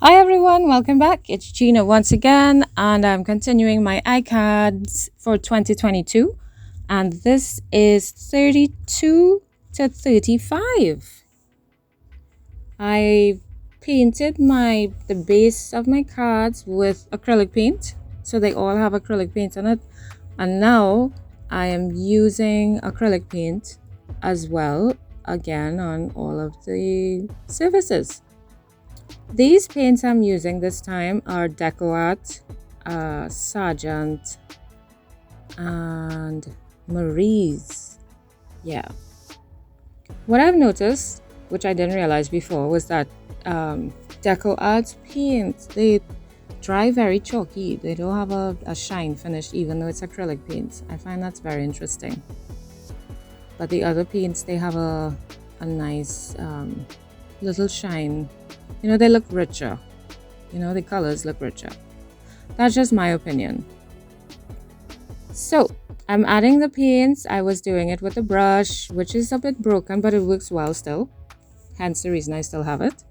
Hi everyone, welcome back. It's Gina once again, and I'm continuing my Icads for 2022, and this is 32 to 35. I painted the base of my cards with acrylic paint, so they all have acrylic paint on it, and now I am using acrylic paint as well again on all of the surfaces. These paints I'm using this time are Decoat, Sargent, and Marie's. Yeah. What I've noticed, which I didn't realize before, was that Decoat's paints, they dry very chalky. They don't have a shine finish even though it's acrylic paint. I find that's very interesting. But the other paints, they have a nice little shine. You know, they look richer. You know, the colors look richer. That's just my opinion. So, I'm adding the paints. I was doing it with a brush, which is a bit broken, but it works well still. Hence the reason I still have it.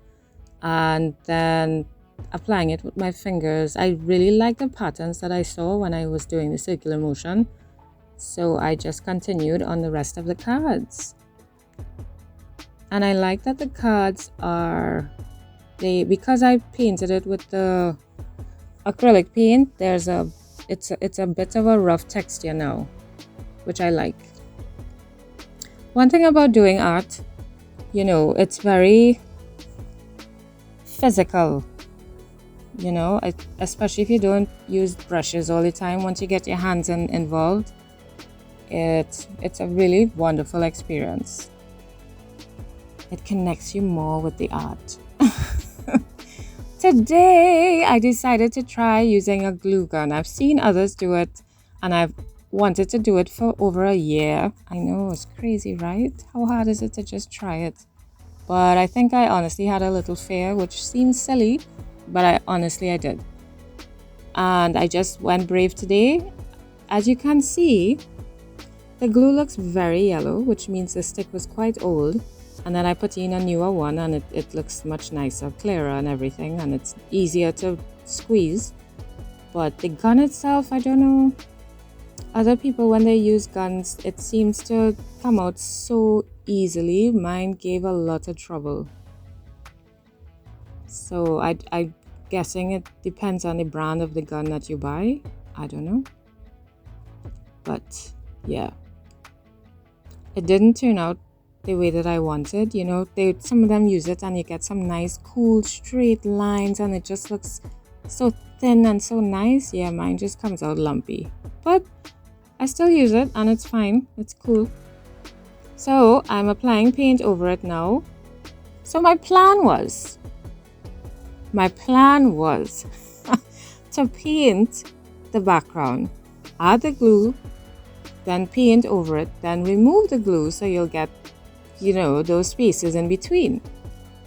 And then applying it with my fingers. I really like the patterns that I saw when I was doing the circular motion. So I just continued on the rest of the cards. And I like that the cards are... because I painted it with the acrylic paint, it's a bit of a rough texture now, which I like. One thing about doing art, you know, it's very physical, you know, especially if you don't use brushes all the time. Once you get your hands involved, it's a really wonderful experience. It connects you more with the art. Today, I decided to try using a glue gun. I've seen others do it, and I've wanted to do it for over a year. I know, it's crazy, right? How hard is it to just try it? But I think I honestly had a little fear, which seems silly, but I did. And I just went brave today. As you can see, the glue looks very yellow, which means the stick was quite old. And then I put in a newer one, and it looks much nicer, clearer and everything, and it's easier to squeeze. But the gun itself, I don't know. Other people, when they use guns, it seems to come out so easily. Mine gave a lot of trouble. So I'm guessing it depends on the brand of the gun that you buy. I don't know. But yeah, it didn't turn out the way that I wanted. You know, some of them use it and you get some nice cool straight lines and it just looks so thin and so nice. Yeah, mine just comes out lumpy, but I still use it and it's fine. It's cool. So I'm applying paint over it now. So my plan was to paint the background, add the glue, then paint over it, then remove the glue so you'll get, you know, those spaces in between.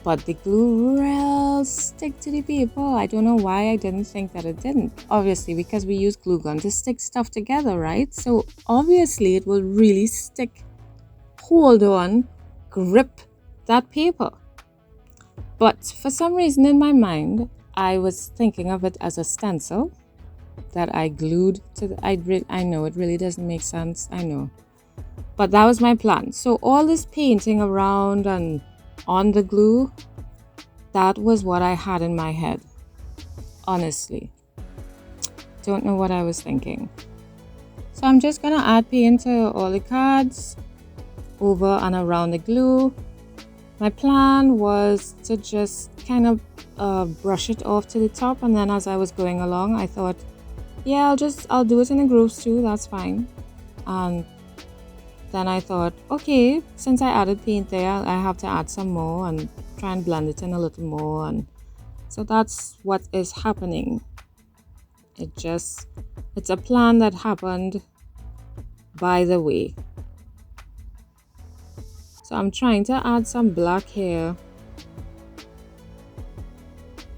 But the glue will stick to the paper. I don't know why I didn't think that it didn't. Obviously, because we use glue gun to stick stuff together, right? So obviously it will really stick, hold on, grip that paper. But for some reason in my mind, I was thinking of it as a stencil that I glued to the... I know it really doesn't make sense. I know. But that was my plan. So all this painting around and on the glue, that was what I had in my head. Honestly. Don't know what I was thinking. So I'm just going to add paint to all the cards, over and around the glue. My plan was to just kind of brush it off to the top, and then as I was going along, I thought, yeah, I'll do it in the grooves too, that's fine. And then I thought, okay, since I added paint there, I have to add some more and try and blend it in a little more. And so that's what is happening. It's a plan that happened by the way. So I'm trying to add some black here.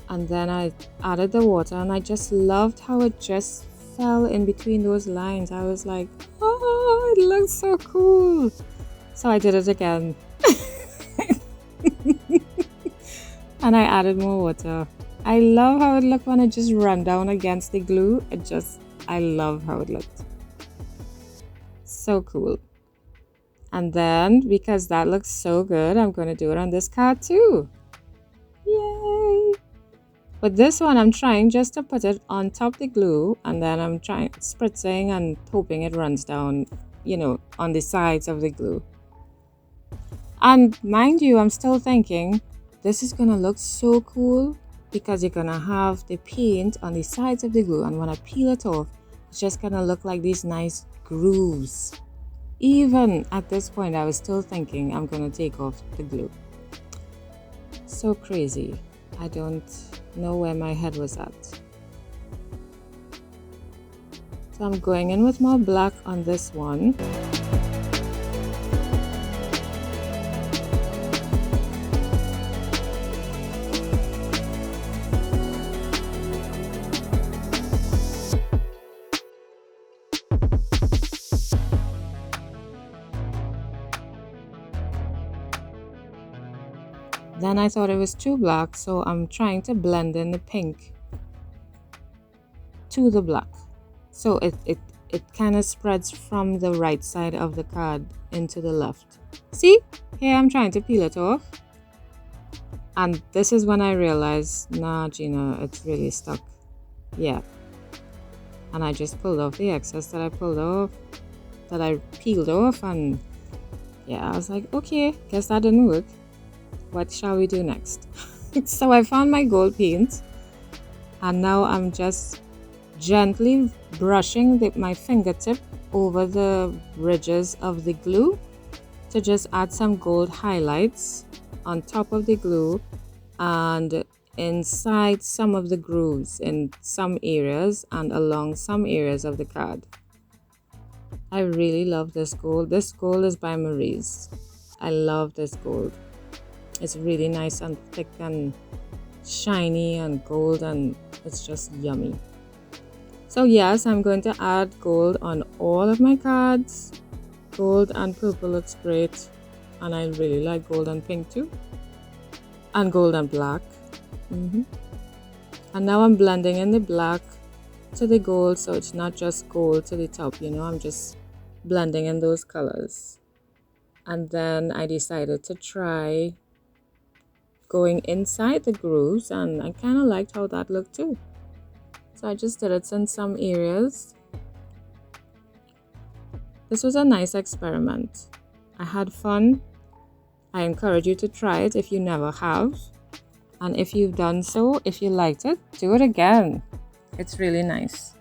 And then I added the water, and I just loved how it just fell in between those lines. I was like, oh, it looks so cool. So I did it again. And I added more water. I love how it looked when it just ran down against the glue. I love how it looked. So cool. And then, because that looks so good, I'm going to do it on this card too. Yay! But this one, I'm trying just to put it on top the glue, and then I'm trying spritzing and hoping it runs down, you know, on the sides of the glue. And mind you, I'm still thinking this is gonna look so cool because you're gonna have the paint on the sides of the glue, and when I peel it off, it's just gonna look like these nice grooves. Even at this point, I was still thinking I'm gonna take off the glue. So crazy. I don't know where my head was at. So I'm going in with more black on this one. Then I thought it was too black, so I'm trying to blend in the pink to the black. So it kind of spreads from the right side of the card into the left. See? Here I'm trying to peel it off. And this is when I realized, nah, Gina, it's really stuck. Yeah. And I just pulled off the excess that I peeled off, and yeah, I was like, okay, guess that didn't work. What shall we do next? So I found my gold paint, and now I'm just gently brushing my fingertip over the ridges of the glue to just add some gold highlights on top of the glue and inside some of the grooves in some areas and along some areas of the card. I really love this gold. This gold is by Marie's. I love this gold. It's really nice and thick and shiny and gold, and it's just yummy. So yes, I'm going to add gold on all of my cards. Gold and purple looks great, and I really like gold and pink too, and gold and black. And now I'm blending in the black to the gold, so it's not just gold to the top, you know, I'm just blending in those colors. And then I decided to try going inside the grooves, and I kind of liked how that looked too. So I just did it in some areas. This was a nice experiment. I had fun. I encourage you to try it if you never have. And if you've done so, if you liked it, do it again. It's really nice.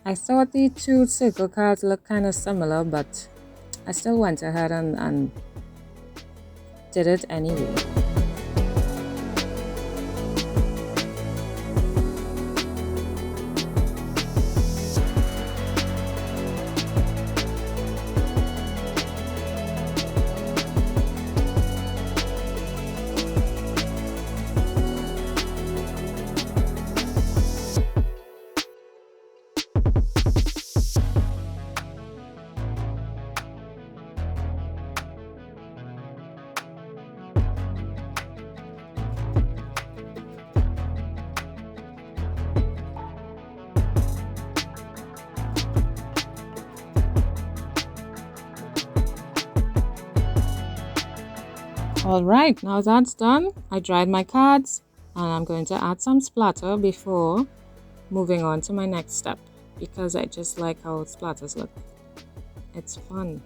I thought the two circle cards looked kind of similar, but I still went ahead and did it anyway. Alright, now that's done. I dried my cards, and I'm going to add some splatter before moving on to my next step, because I just like how splatters look. It's fun.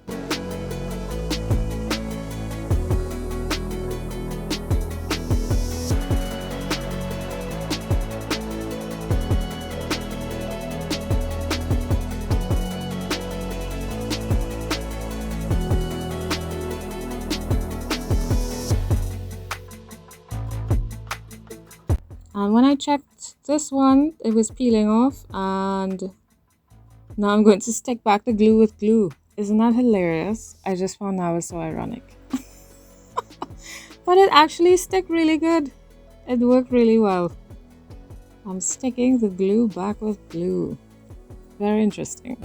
And when I checked this one, it was peeling off, and now I'm going to stick back the glue with glue. Isn't that hilarious? I just found that was so ironic. But it actually stuck really good. It worked really well. I'm sticking the glue back with glue. Very interesting.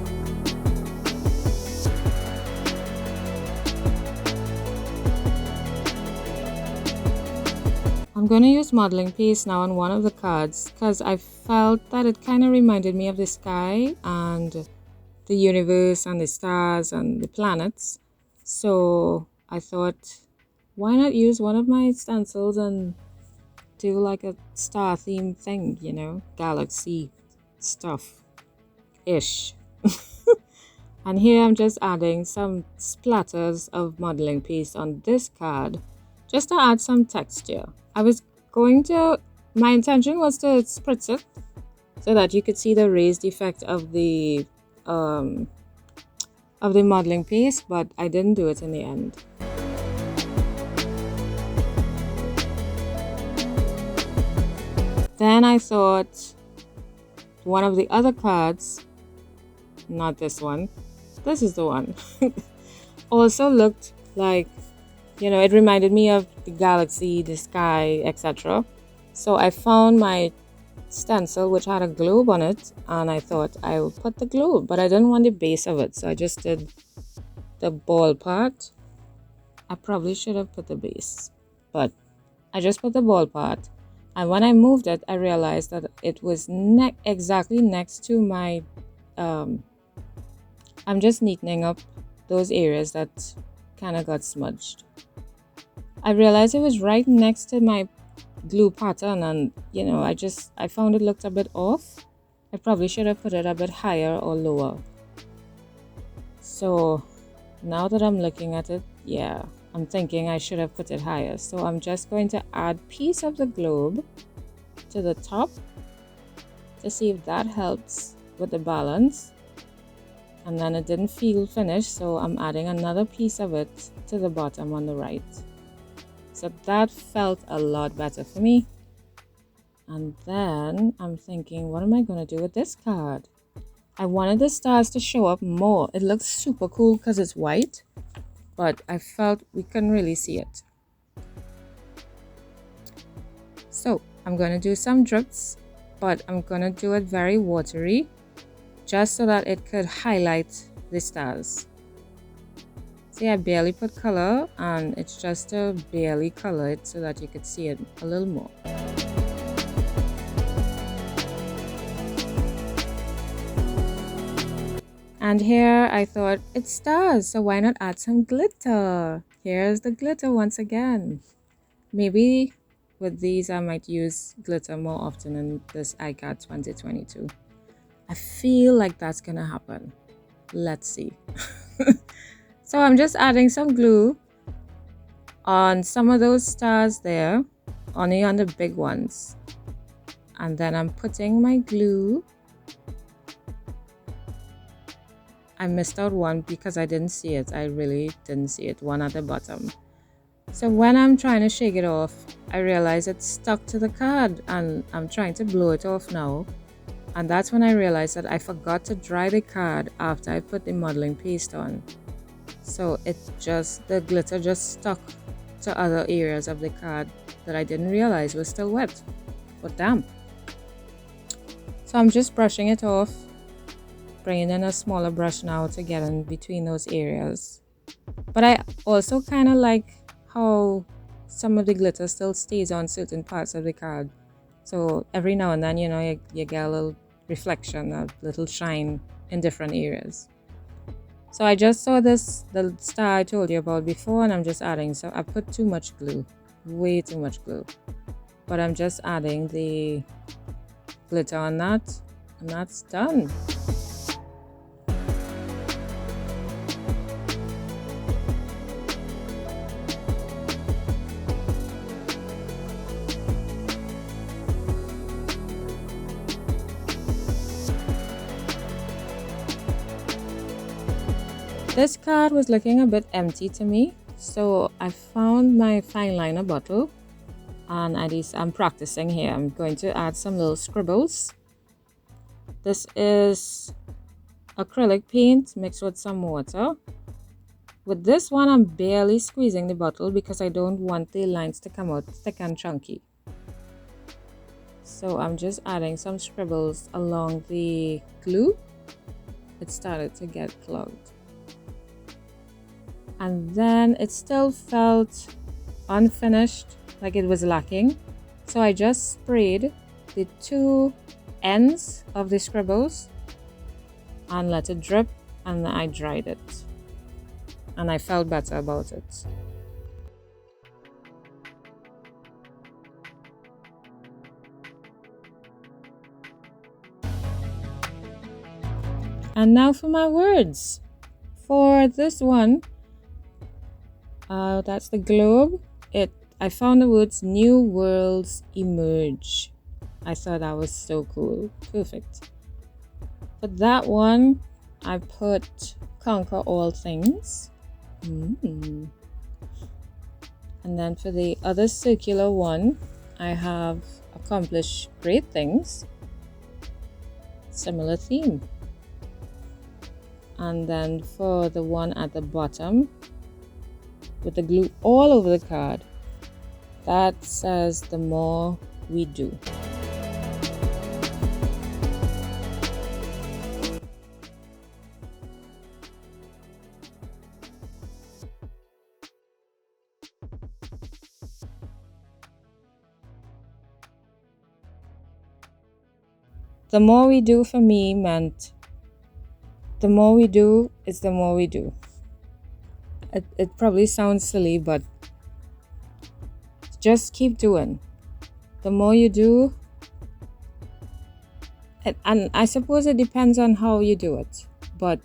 I'm going to use modeling paste now on one of the cards because I felt that it kind of reminded me of the sky and the universe and the stars and the planets. So I thought, why not use one of my stencils and do like a star theme thing, you know, galaxy stuff-ish. And here I'm just adding some splatters of modeling paste on this card just to add some texture. My intention was to spritz it so that you could see the raised effect of the modeling paste, but I didn't do it in the end. Then I thought one of the other cards, not this one, this is the one, also looked like, you know, it reminded me of the galaxy, the sky, etc. So I found my stencil which had a globe on it, and I thought I would put the globe, but I didn't want the base of it, so I just did the ball part. I probably should have put the base, but I just put the ball part. And when I moved it, I realized that it was exactly next to my I'm just neatening up those areas that kind of got smudged. I realized it was right next to my glue pattern, and you know, I found it looked a bit off. I probably should have put it a bit higher or lower. So now that I'm looking at it, yeah, I'm thinking I should have put it higher. So I'm just going to add a piece of the globe to the top to see if that helps with the balance. And then it didn't feel finished, so I'm adding another piece of it to the bottom on the right. So that felt a lot better for me. And then I'm thinking, what am I going to do with this card? I wanted the stars to show up more. It looks super cool because it's white, but I felt we couldn't really see it. So I'm going to do some drips, but I'm going to do it very watery, just so that it could highlight the stars. See, I barely put color, and it's just to barely color it so that you could see it a little more. And here I thought it's stars, so why not add some glitter? Here's the glitter once again. Maybe with these I might use glitter more often in this Icad 2022. I feel like that's gonna happen. Let's see. So I'm just adding some glue on some of those stars there, only on the big ones. And then I'm putting my glue. I missed out one because I didn't see it. I really didn't see it, one at the bottom. So when I'm trying to shake it off, I realize it's stuck to the card, and I'm trying to blow it off now. And that's when I realized that I forgot to dry the card after I put the modeling paste on. So the glitter just stuck to other areas of the card that I didn't realize was still wet or damp. So I'm just brushing it off, bringing in a smaller brush now to get in between those areas. But I also kind of like how some of the glitter still stays on certain parts of the card. So every now and then, you know, you get a little reflection, a little shine in different areas. So I just saw the star I told you about before, and I'm just adding. So I put too much glue, way too much glue. But I'm just adding the glitter on that, and that's done. This card was looking a bit empty to me, so I found my Fineliner bottle, and I'm practicing here. I'm going to add some little scribbles. This is acrylic paint mixed with some water. With this one, I'm barely squeezing the bottle because I don't want the lines to come out thick and chunky. So I'm just adding some scribbles along the glue. It started to get clogged. And then it still felt unfinished, like it was lacking. So I just sprayed the two ends of the scribbles and let it drip, and I dried it. And I felt better about it. And now for my words. For this one, that's the globe. I found the words "New Worlds Emerge." I thought that was so cool. Perfect. For that one, I put "Conquer All Things." And then for the other circular one, I have "Accomplish Great Things." Similar theme. And then for the one at the bottom, with the glue all over the card, that says "The More We Do." The more we do for me meant the more we do is the more we do. It probably sounds silly, but just keep doing. The more you do, and I suppose it depends on how you do it, but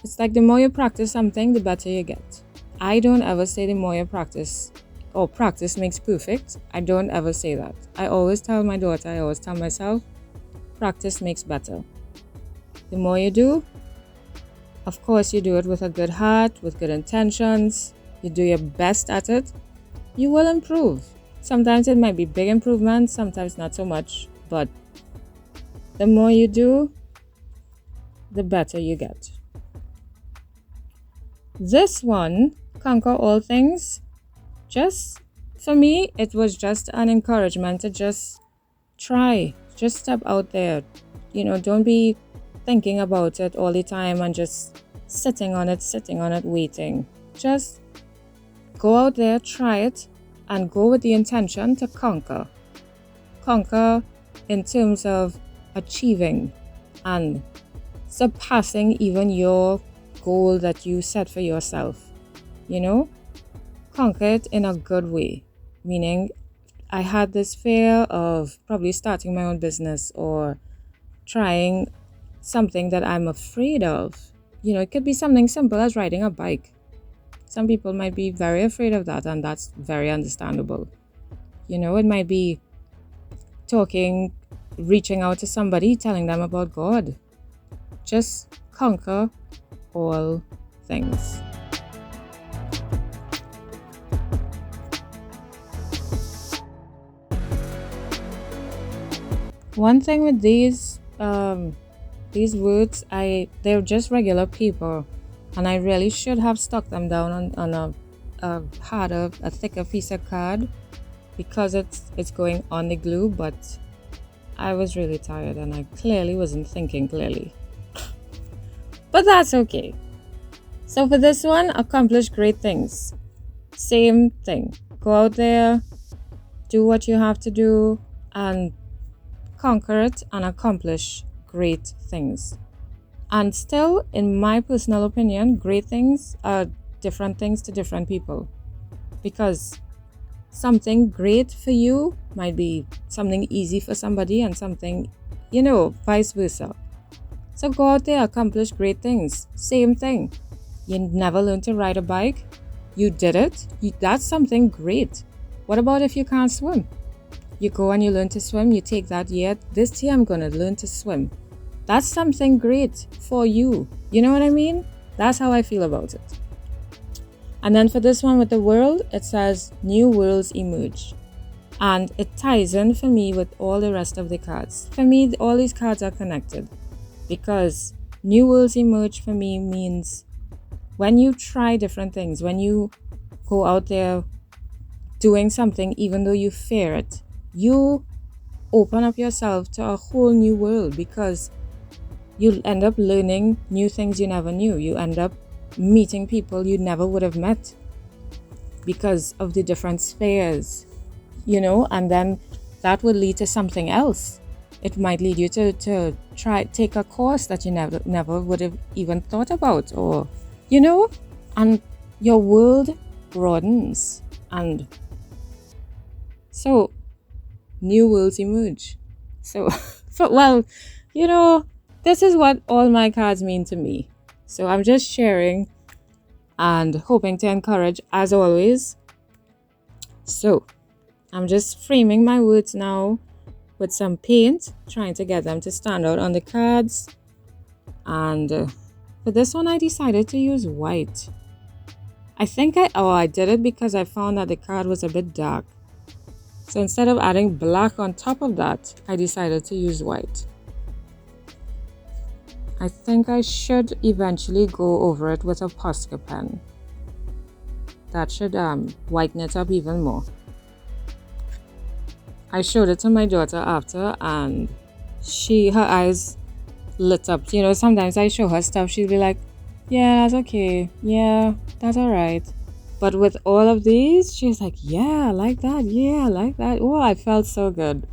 it's like the more you practice something, the better you get. I don't ever say the more you practice, or practice makes perfect. I don't ever say that. I always tell my daughter, I always tell myself, practice makes better. The more you do, of course, you do it with a good heart, with good intentions, you do your best at it, you will improve. Sometimes it might be big improvements, sometimes not so much, but the more you do, the better you get. This one, "Conquer All Things," just for me, it was just an encouragement to just try, just step out there. Don't be thinking about it all the time and just sitting on it, waiting. Just go out there, try it, and go with the intention to conquer. Conquer in terms of achieving and surpassing even your goal that you set for yourself. Conquer it in a good way. Meaning, I had this fear of probably starting my own business or trying something that I'm afraid of. It could be something simple as riding a bike. Some people might be very afraid of that, and that's very understandable. It might be reaching out to somebody, telling them about God. Just conquer all things. One thing with these words, they're just regular paper, and I really should have stuck them down on a harder, a thicker piece of card because it's going on the glue, but I was really tired and I clearly wasn't thinking clearly. But that's okay. So for this one, accomplish great things. Same thing. Go out there, do what you have to do, and conquer it and accomplish great things. And still, in my personal opinion, great things are different things to different people, because something great for you might be something easy for somebody, and something, vice versa. So go out there, accomplish great things. Same thing. You never learned to ride a bike, you did it, that's something great. What about if you can't swim? You go and you learn to swim, you take that year, this year I'm going to learn to swim. That's something great for you. You know what I mean? That's how I feel about it. And then for this one with the world, it says "New Worlds Emerge." And it ties in for me with all the rest of the cards. For me, all these cards are connected, because "New Worlds Emerge" for me means when you try different things, when you go out there doing something, even though you fear it, you open up yourself to a whole new world, because you'll end up learning new things you never knew. You end up meeting people you never would have met because of the different spheres. you know, and then that would lead to something else. It might lead you to take a course that you never would have even thought about, or, you know, and your world broadens. And so new worlds emerge. So, well, you know, this is what all my cards mean to me. So I'm just sharing and hoping to encourage as always. So I'm just framing my words now with some paint, trying to get them to stand out on the cards. And for this one, I decided to use white. I think I did it because I found that the card was a bit dark. So instead of adding black on top of that, I decided to use white. I think I should eventually go over it with a Posca pen. That should whiten it up even more. I showed it to my daughter after, and her eyes lit up. You know, sometimes I show her stuff, she'll be like, yeah, that's okay. Yeah, that's all right. But with all of these, she's like, yeah, I like that. Yeah, I like that. Oh, I felt so good.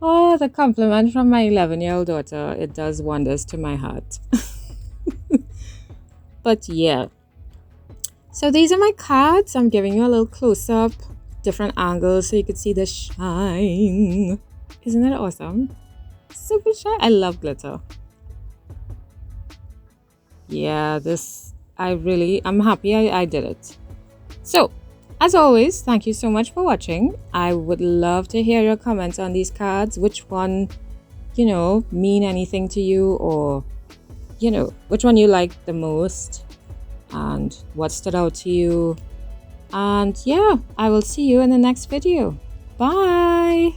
Oh, the compliment from my 11-year-old daughter, it does wonders to my heart. But yeah. So these are my cards. I'm giving you a little close-up, different angles so you could see the shine. Isn't it awesome? Super shine. I love glitter. Yeah, I'm happy I did it. So, as always, thank you so much for watching. I would love to hear your comments on these cards. Which one, you know, mean anything to you, or, you know, which one you liked the most and what stood out to you. And yeah, I will see you in the next video. Bye!